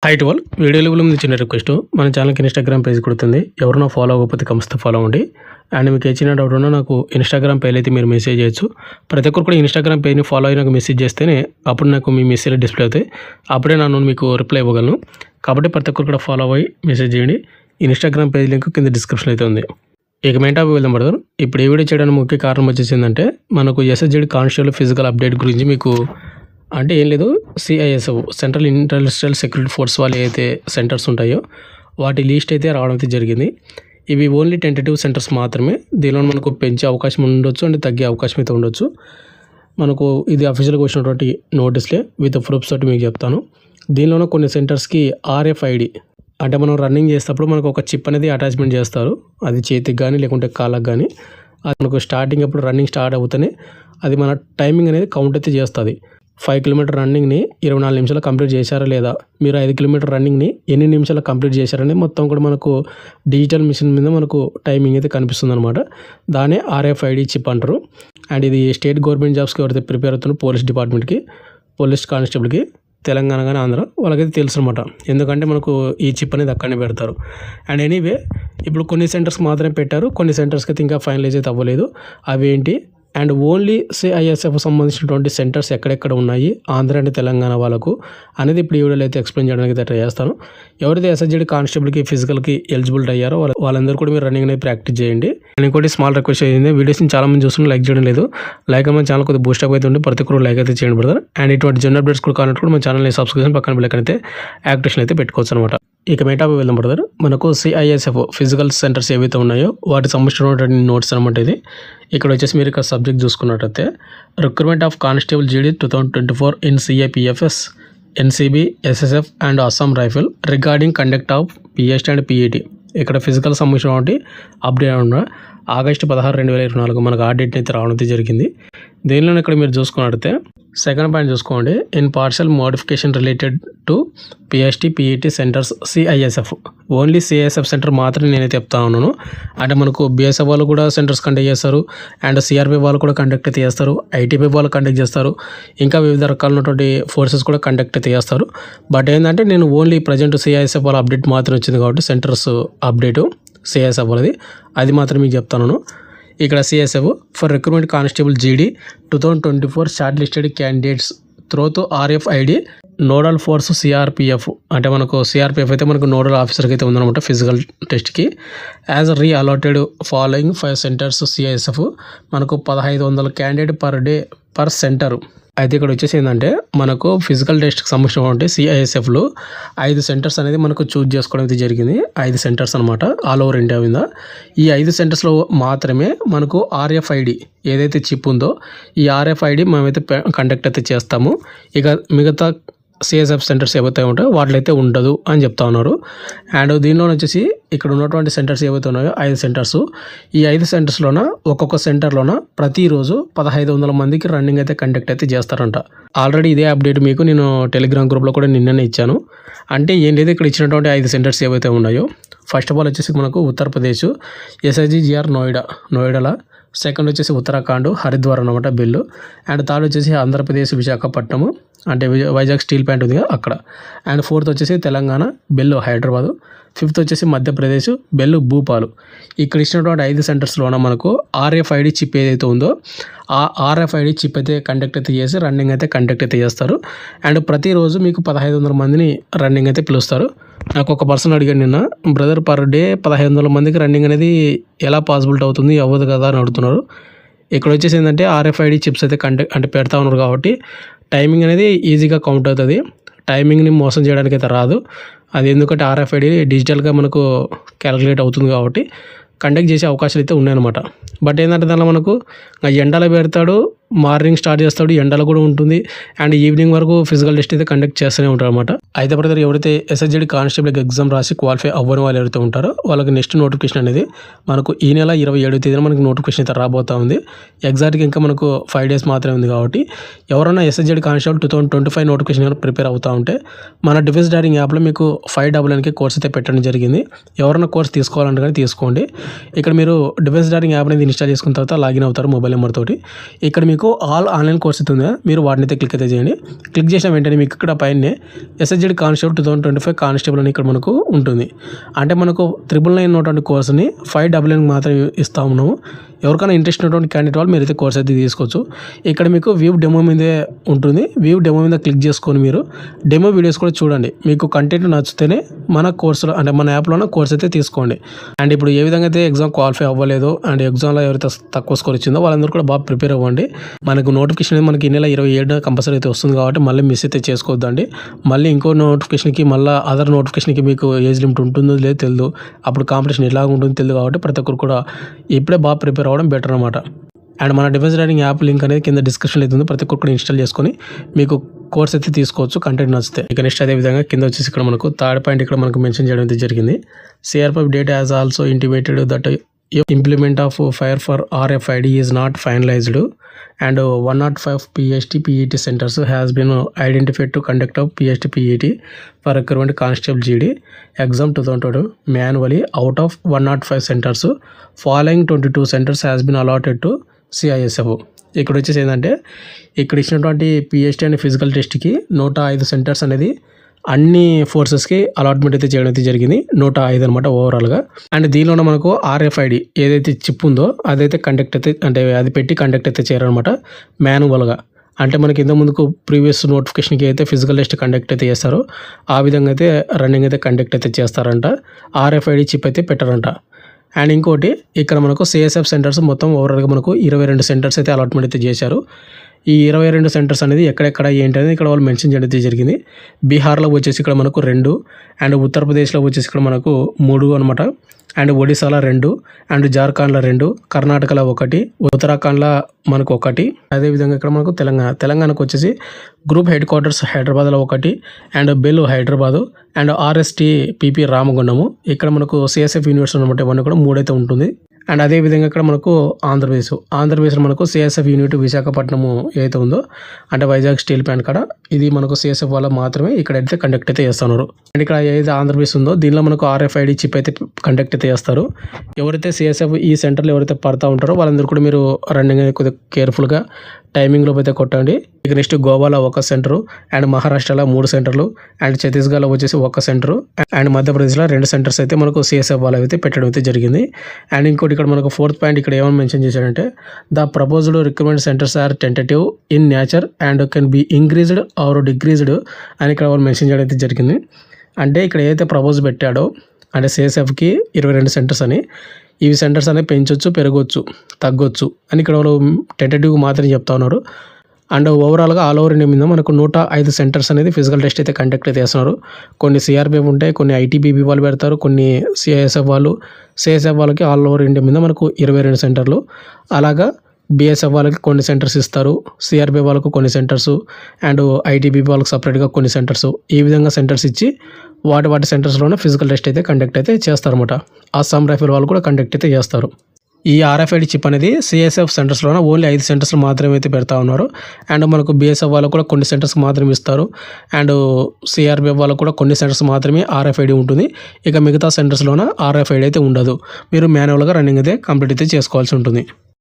High to all వీడియోలో ముందు చిన్న రిక్వెస్ట్ మన ఛానల్కి ఇన్స్టాగ్రామ్ పేజ్ కొడుతుంది ఎవరైనా ఫాలో అవ్వకపోతే కంపల్సరీ ఫాలో అవ్వండి అండ్ మీకు చిన్న డౌట్ ఉన్నా నాకు ఇన్స్టాగ్రామ్ పేజ్ అయితే మీరు మెసేజ్ చేయొచ్చు ప్రతి ఒక్కరు కూడా ఇన్స్టాగ్రామ్ పేజ్ని ఫాలో అయ్యి నాకు మెసేజ్ చేస్తేనే అప్పుడు నాకు మీ మెసేజ్ డిస్ప్లే అవుతాయి అప్పుడే నేను మీకు రిప్లై ఇవ్వగలను కాబట్టి ప్రతి ఒక్కరు కూడా ఫాలో అయ్యి మెసేజ్ చేయండి ఇన్స్టాగ్రామ్ పేజ్ లింక్ కింద డిస్క్రిప్షన్ అయితే ఉంది ఇక మెయిన్ టాపిక్ వెళ్దాం బ్రదర్ ఇప్పుడు ఈ వీడియో చేయడానికి ముఖ్య కారణం వచ్చేసిందంటే మనకు ఎస్ఎస్జెడ్ కానిస్టేబుల్ ఫిజికల్ అప్డేట్ గురించి మీకు అంటే ఏం లేదు CISF central industrial security force వాళ్ళు ఏదైతే సెంటర్స్ ఉంటాయో వాటి లిస్ట్ అయితే రావడం అయితే జరిగింది ఇవి ఓన్లీ టెంటేటివ్ సెంటర్స్ మాత్రమే దీనిలో మనకు పెంచే అవకాశం ఉండొచ్చు అంటే తగ్గే అవకాశం అయితే ఉండొచ్చు మనకు ఇది అఫీషియల్గా వచ్చినటువంటి నోటీస్లే విత్ ప్రూఫ్స్ తోటి మీకు చెప్తాను దీనిలోనే కొన్ని సెంటర్స్కి ఆర్ఎఫ్ఐడి అంటే మనం రన్నింగ్ చేసేటప్పుడు మనకు ఒక చిప్ అనేది అటాచ్మెంట్ చేస్తారు అది చేతికి కానీ లేకుంటే కాళ్ళకి కానీ అది మనకు స్టార్టింగ్ అప్పుడు రన్నింగ్ స్టార్ట్ అవుతూనే అది మన టైమింగ్ అనేది కౌంట్ అయితే చేస్తుంది 5 కిలోమీటర్ రన్నింగ్ని 24 నిమిషాలు కంప్లీట్ చేశారా లేదా మీరు 5 కిలోమీటర్ రన్నింగ్ని ఎన్ని నిమిషాలు కంప్లీట్ చేశారని మొత్తం కూడా మనకు డిజిటల్ మిషన్ మీద మనకు టైమింగ్ అయితే కనిపిస్తుంది అనమాట దానే ఆర్ఎఫ్ఐడి చిప్ అంటారు అండ్ ఇది స్టేట్ గవర్నమెంట్ జాబ్స్కి ఎవరైతే ప్రిపేర్ అవుతున్నారు పోలీస్ డిపార్ట్మెంట్కి పోలీస్ కానిస్టేబుల్కి తెలంగాణ కానీ ఆంధ్ర వాళ్ళకైతే తెలుసు అనమాట ఎందుకంటే మనకు ఈ చిప్ అనేది అక్కడనే పెడతారు అండ్ ఎనీవే ఇప్పుడు కొన్ని సెంటర్స్కి మాత్రమే పెట్టారు కొన్ని సెంటర్స్కి అయితే ఇంకా ఫైనలైజ్ అయితే అవ్వలేదు అవి ఏంటి అండ్ ఓన్లీ సిఐఎస్ఎఫ్ సంబంధించినటువంటి సెంటర్స్ ఎక్కడెక్కడ ఉన్నాయి ఆంధ్ర అండ్ తెలంగాణ వాళ్ళకు అనేది ఇప్పుడు ఈ వీడియోలో అయితే ఎక్స్ప్లెయిన్ చేయడానికి అయితే ట్రై చేస్తాను ఎవరైతే ఎస్ఎస్జెడ్ కానిస్టేబుల్కి ఫిజికల్కి ఎలిజిబుల్ అయ్యారో వాళ్ళందరూ కూడా మీరు రన్నింగ్ అనేది ప్రాక్టీస్ చేయండి అండ్ ఇంకోటి స్మాల్ రిక్వెస్ట్ అయ్యింది వీడియోస్ని చాలా మంది చూస్తున్నారు లైక్ చేయడం లేదు లైక్ మన ఛానల్ కొద్దిగా బూస్టప్ అయితే ఉండి ప్రతి ఒక్కరు లైక్ అయితే చేయండి బ్రదర్ అండ్ ఇటువంటి జనరల్ అప్డేట్స్ కూడా కావాలంటే కూడా మన ఛానల్ని సబ్స్క్రిప్షన్ పక్కన బిల్లకైతే అయితే యాక్టివేషన్ అయితే పెట్టుకోవచ్చు అనమాట ఇక మెయిన్ వెళ్దాం బ్రదర్ మనకు సిఐఎస్ఎఫ్ ఫిజికల్ సెంటర్స్ ఏవైతే ఉన్నాయో వాటికి సంబంధించినటువంటి నోట్స్ అనమాట ఇది ఇక్కడ వచ్చేసి మీరు ఇక్కడ సబ్జెక్ట్ చూసుకున్నట్టయితే recruitment of constable GD 2024 in CAPFs NCB SSF and Assam rifle regarding conduct of PST and PET ఇక్కడ ఫిజికల్ సంబంధించినటువంటి అప్డేట్ ఉన్న ఆగస్టు 16, 2024 మనకు ఆ డేట్ని అయితే రావడం జరిగింది దీనిలో ఇక్కడ మీరు చూసుకున్నట్టయితే సెకండ్ పాయింట్ చూసుకోండి in partial modification related to PST PET centres CISF only CISF centre మాత్రమే నేనైతే చెప్తా ఉన్నాను అంటే మనకు బిఎస్ఎఫ్ వాళ్ళు కూడా సెంటర్స్ కండక్ట్ చేస్తారు అండ్ సిఆర్పి వాళ్ళు కూడా కండక్ట్ అయితే చేస్తారు ఐటీపీ వాళ్ళు కండక్ట్ చేస్తారు ఇంకా వివిధ రకాలైనటువంటి ఫోర్సెస్ కూడా కండక్ట్ అయితే చేస్తారు బట్ ఏంటంటే నేను ఓన్లీ ప్రజెంట్ సిఐఎస్ఎఫ్ వాళ్ళ అప్డేట్ మాత్రం వచ్చింది కాబట్టి సెంటర్స్ అప్డేటు సిఐఎస్ఎఫ్ వాళ్ళది అది మాత్రం మీకు చెప్తాను ఇక్కడ CSF for recruitment constable GD 2024 short listed candidates త్రోతో ఆర్ఎఫ్ఐడి నోడల్ ఫోర్స్ సిఆర్పిఎఫ్ అంటే మనకు సిఆర్పిఎఫ్ అయితే మనకు నోడల్ ఆఫీసర్కి అయితే ఉందన్నమాట ఫిజికల్ టెస్ట్కి యాజ్ రీ అలాటెడ్ ఫాలోయింగ్ 5 సెంటర్స్ సిఐఎస్ఎఫ్ మనకు 1500 candidate per day per centre అయితే ఇక్కడ వచ్చేసి ఏంటంటే మనకు ఫిజికల్ టెస్ట్కి సంబంధించినటువంటి సిఐఎస్ఎఫ్లో 5 సెంటర్స్ అనేది మనకు చూజ్ చేసుకోవడం అయితే జరిగింది 5 సెంటర్స్ అనమాట ఆల్ ఓవర్ ఇండియా మీద ఈ 5 సెంటర్స్లో మాత్రమే మనకు ఆర్ఎఫ్ఐడి ఏదైతే చిప్ ఉందో ఈ ఆర్ఎఫ్ఐడి మేమైతే కండక్ట్ అయితే చేస్తాము ఇక మిగతా సిఎస్ఎఫ్ సెంటర్స్ ఏవైతే ఉంటాయో వాటిలో ఉండదు అని చెప్తా ఉన్నారు అండ్ దీనిలో వచ్చేసి ఇక్కడ ఉన్నటువంటి సెంటర్స్ ఏవైతే ఉన్నాయో 5 సెంటర్స్ ఈ 5 సెంటర్స్లోన ఒక్కొక్క సెంటర్లోన ప్రతిరోజు 1500 మందికి రన్నింగ్ అయితే కండక్ట్ అయితే చేస్తారంట ఆల్రెడీ ఇదే అప్డేట్ మీకు నేను టెలిగ్రామ్ గ్రూప్లో కూడా నిన్ననే ఇచ్చాను అంటే ఏం లేదు ఇక్కడ ఇచ్చినటువంటి 5 సెంటర్స్ ఏవైతే ఉన్నాయో ఫస్ట్ ఆఫ్ ఆల్ వచ్చేసి మనకు ఉత్తరప్రదేశ్ ఎస్ఐజిఆర్ నోయిడాలో సెకండ్ వచ్చేసి ఉత్తరాఖండ్ హరిద్వార్ అనమాట బెల్లు అండ్ థర్డ్ వచ్చేసి ఆంధ్రప్రదేశ్ విశాఖపట్నము అంటే వైజాగ్ స్టీల్ ప్లాంట్ ఉంది అక్కడ అండ్ ఫోర్త్ వచ్చేసి తెలంగాణ బెల్లు హైదరాబాదు ఫిఫ్త్ వచ్చేసి మధ్యప్రదేశ్ బెల్లు భూపాలు ఇక్కడ ఇచ్చినటువంటి 5 సెంటర్స్లోన మనకు ఆర్ఎఫ్ఐడి చిప్ ఏదైతే ఉందో ఆ ఆర్ఎఫ్ఐడి చిప్ అయితే కండక్ట్ అయితే చేసి రన్నింగ్ అయితే కండక్ట్ అయితే చేస్తారు అండ్ ప్రతిరోజు మీకు 1500 మందిని రన్నింగ్ అయితే పిలుస్తారు నాకు ఒక పర్సన్ అడిగాడు నిన్న బ్రదర్ పర్ డే 1500 మందికి రన్నింగ్ అనేది ఎలా పాసిబిలిటీ అవుతుంది అవ్వదు కదా అని అడుగుతున్నారు ఇక్కడ వచ్చేసి ఏంటంటే ఆర్ఎఫ్ఐడి చిప్స్ అయితే అంటే పెడతా ఉన్నారు కాబట్టి టైమింగ్ అనేది ఈజీగా కౌంట్ అవుతుంది టైమింగ్ని మోసం చేయడానికి అయితే రాదు అది ఎందుకంటే ఆర్ఎఫ్ఐడి డిజిటల్గా మనకు క్యాలిక్యులేట్ అవుతుంది కాబట్టి కండక్ట్ చేసే అవకాశాలు అయితే ఉన్నాయన్నమాట బట్ ఏంటంటే దానిలో మనకు ఎండలో పెడతాడు మార్నింగ్ స్టార్ట్ చేస్తాడు ఎండలో కూడా ఉంటుంది అండ్ ఈవినింగ్ వరకు ఫిజికల్ టెస్ట్ అయితే కండక్ట్ చేస్తూనే ఉంటారు అనమాట అయితే బ్రదర్ ఎవరైతే ఎస్ఎస్జెడ్ కానిస్టేబుల్ ఎగ్జామ్ రాసి క్వాలిఫై అవ్వని వాళ్ళు ఎవరైతే ఉంటారో వాళ్ళకి నెక్స్ట్ నోటిఫికేషన్ అనేది మనకు ఈ నెల 27వ తేదీన మనకు నోటిఫికేషన్ అయితే రాబోతా ఉంది ఎగ్జాక్ట్గా ఇంకా మనకు 5 డేస్ మాత్రమే ఉంది కాబట్టి ఎవరైనా ఎస్ఎస్జెడ్ కానిస్టేబుల్ 2025 నోటిఫికేషన్ ప్రిపేర్ అవుతూ ఉంటే మన డిఫెన్స్ డైరింగ్ యాప్లో మీకు 599కి కోర్స్ అయితే పెట్టడం జరిగింది ఎవరైనా కోర్స్ తీసుకోవాలంటే కానీ తీసుకోండి ఇక్కడ మీరు డిఫెన్స్ డైరింగ్ యాప్ అనేది ఇన్స్టాల్ చేసుకున్న తర్వాత లాగిన్ అవుతారు మొబైల్ నెంబర్ తోటి ఇక్కడ మీకు మీకు ఆల్ ఆన్లైన్ కోర్స్ అయితే ఉందా, మీరు వాటిని అయితే క్లిక్ అయితే చేయండి. క్లిక్ చేసిన వెంటనే మీకు ఇక్కడ పైన SHG కానిస్టేబుల్ 2025 కానిస్టేబుల్ అని ఇక్కడ మనకు ఉంటుంది. అంటే మనకు 999 ఉన్నటువంటి కోర్సుని 599 మాత్రమే ఇస్తా ఉన్నాము. ఎవరికైనా ఇంట్రెస్ట్ ఉన్నటువంటి క్యాండిడేట్ వాళ్ళు మీరైతే కోర్స్ అయితే తీసుకోవచ్చు. ఇక్కడ మీకు వ్యూ డెమో మీదే ఉంటుంది. వ్యూ డెమో మీద క్లిక్ చేసుకొని మీరు డెమో వీడియోస్ కూడా చూడండి. మీకు కంటెంట్ నచ్చితేనే మన కోర్సులో అంటే మన యాప్లోనే కోర్స్ అయితే తీసుకోండి. అండ్ ఇప్పుడు ఏ విధంగా అయితే ఎగ్జామ్ క్వాలిఫై అవ్వలేదో అండ్ ఎగ్జామ్లో ఎవరైతే తక్కువ స్కోర్ వచ్చిందో వాళ్ళందరూ కూడా బాగా ప్రిపేర్ అవ్వండి. మనకు నోటిఫికేషన్ అనేది మనకి ఈ నెల 27 కంపల్సరీ అయితే వస్తుంది కాబట్టి మళ్ళీ మిస్ అయితే చేసుకోవద్దండి. మళ్ళీ ఇంకో నోటిఫికేషన్కి మళ్ళీ అదర్ నోటిఫికేషన్కి మీకు ఏజ్ లిమిట్ ఉంటుందో లేదో తెలియదు, అప్పుడు కాంపిటీషన్ ఎలా ఉంటుందో తెలియదు. కాబట్టి ప్రతి ఒక్కరు కూడా ఇప్పుడే బాగా ప్రిపేర్ అవ్వడం బెటర్ అనమాట. అండ్ మన డిఫెన్స్ రైడింగ్ యాప్ లింక్ అనేది కింద డిస్క్రిప్షన్లో అయితే ఉంది. ప్రతి ఒక్కరు కూడా ఇన్స్టాల్ చేసుకొని మీకు కోర్స్ అయితే తీసుకోవచ్చు కంటెంట్ నచ్చితే. ఇక నెక్స్ట్ అదే విధంగా కింద వచ్చేసి ఇక్కడ మనకు థర్డ్ పాయింట్ ఇక్కడ మనకు మెన్షన్ చేయడం అయితే జరిగింది. CRPF data has also intimated that implement of fire for RFID is not finalised and 105 PST PET centers has been identified to conduct of PST PET for recruitment constable GD exam 2022 manually out of 105 centers. Following 22 centers has been allotted to CISF. ఇక్కడ వచ్చేసి ఏంటంటే ఇక్కడ ఇచ్చినటువంటి PST and physical టెస్ట్కి 105 centres అనేది అన్ని ఫోర్సెస్కి allotment అయితే చేయడం అయితే జరిగింది. 105 అనమాట ఓవరాల్గా. అండ్ దీనిలో మనకు RFID ఏదైతే చిప్ ఉందో అదైతే కండక్ట్ అయితే అంటే అది పెట్టి కండక్ట్ అయితే చేయరనమాట మాన్యువల్గా. అంటే మనకి ఇంత ముందుకు ప్రీవియస్ నోటిఫికేషన్కి అయితే ఫిజికల్ టెస్ట్ కండక్ట్ అయితే చేస్తారో ఆ విధంగా అయితే రన్నింగ్ అయితే కండక్ట్ అయితే చేస్తారంట. RFID చిప్ అయితే పెట్టారంట. అండ్ ఇంకోటి ఇక్కడ మనకు CSF సెంటర్స్ మొత్తం ఓవరాల్గా మనకు 22 సెంటర్స్ అయితే అలాట్మెంట్ అయితే చేశారు. ఈ 22 సెంటర్స్ అనేది ఎక్కడెక్కడ ఏంటి అనేది ఇక్కడ వాళ్ళు మెన్షన్ చేయడం జరిగింది. బీహార్లో వచ్చేసి ఇక్కడ మనకు 2 అండ్ ఉత్తరప్రదేశ్లో వచ్చేసి ఇక్కడ మనకు 3 అనమాట. అండ్ ఒడిశాలో 2 అండ్ జార్ఖండ్లో 2, కర్ణాటకలో 1, ఉత్తరాఖండ్లో మనకు 1. అదేవిధంగా ఇక్కడ మనకు తెలంగాణకు వచ్చేసి గ్రూప్ హెడ్ క్వార్టర్స్ హైదరాబాద్లో 1 and bell Hyderabad and RSTPP Ramagundam. ఇక్కడ మనకు CSF యూనివర్సిటీ అనమాట. ఇవన్నీ కూడా 3 అయితే ఉంటుంది. అండ్ అదేవిధంగా ఇక్కడ మనకు ఆంధ్రప్రదేశ్లో మనకు CSF యూనిట్ విశాఖపట్నము ఏదైతే ఉందో అంటే వైజాగ్ స్టీల్ ప్లాంట్ కాడ ఇది మనకు CSF వల్ల మాత్రమే ఇక్కడైతే కండక్ట్ అయితే చేస్తున్నారు. అండ్ ఇక్కడ ఏదైతే ఆంధ్రప్రదేశ్ ఉందో దీనిలో మనకు RFID చిప్ అయితే కండక్ట్ అయితే చేస్తారు. ఎవరైతే CSF ఈ సెంటర్లో ఎవరైతే పడతా ఉంటారో వాళ్ళందరూ కూడా మీరు రన్నింగ్ అనేది కొద్దిగా కేర్ఫుల్గా టైమింగ్లో అయితే కొట్టండి. ఇక నెక్స్ట్ గోవాలో 1 సెంటరు అండ్ మహారాష్ట్రలో 3 సెంటర్లు అండ్ ఛత్తీస్గఢ్లో వచ్చేసి 1 సెంటరు అండ్ మధ్యప్రదేశ్లో 2 సెంటర్స్ అయితే మనకు CSF వాళ్ళు అయితే పెట్టడం అయితే జరిగింది. అండ్ ఇంకోటి ఇక్కడ మనకు 4th పాయింట్ ఇక్కడ ఏమని మెన్షన్ చేశాడంటే the proposed recruitment centres are tentative in nature and can be increased or decreased అని ఇక్కడ వాళ్ళు మెన్షన్ చేయడం అయితే జరిగింది. అంటే ఇక్కడ ఏదైతే ప్రపోజ్ పెట్టాడో అంటే CSFకి 22 సెంటర్స్ అని ఇవి సెంటర్స్ అనేవి పెంచవచ్చు, పెరగవచ్చు, తగ్గొచ్చు అని ఇక్కడ వాళ్ళు టెంటేటివ్గా మాత్రమే చెప్తా ఉన్నారు. అండ్ ఓవరాల్గా ఆల్ ఓవర్ ఇండియా మీద మనకు 105 సెంటర్స్ అనేది ఫిజికల్ టెస్ట్ అయితే కండక్ట్ అయితే చేస్తున్నారు. కొన్ని CRPF ఉంటాయి, కొన్ని ITBP వాళ్ళు పెడతారు, కొన్ని CISF వాళ్ళకి ఆల్ ఓవర్ ఇండియా మీద మనకు 22 సెంటర్లు. అలాగా BSF వాళ్ళకి కొన్ని సెంటర్స్ ఇస్తారు, CRPF వాళ్ళకు కొన్ని సెంటర్స్ అండ్ ITBP వాళ్ళకి సపరేట్గా కొన్ని సెంటర్స్. ఈ విధంగా సెంటర్స్ ఇచ్చి వాటి సెంటర్స్లోనే ఫిజికల్ టెస్ట్ అయితే కండక్ట్ అయితే చేస్తారన్నమాట. అస్సాం రైఫిల్ వాళ్ళు కూడా కండక్ట్ అయితే చేస్తారు. ఈ RFID చిప్ అనేది CSF సెంటర్స్లోనే ఓన్లీ 5 సెంటర్స్లో మాత్రమే అయితే పెడతా ఉన్నారు. అండ్ మనకు BSF వాళ్ళకు కూడా కొన్ని సెంటర్స్ మాత్రమే ఇస్తారు అండ్ CRPF వాళ్ళకు కూడా కొన్ని సెంటర్స్ మాత్రమే RFID ఉంటుంది. ఇక మిగతా సెంటర్స్లోన RFID అయితే ఉండదు. మీరు మాన్యువల్గా రన్నింగ్ అయితే కంప్లీట్ అయితే చేసుకోవాల్సి ఉంటుంది.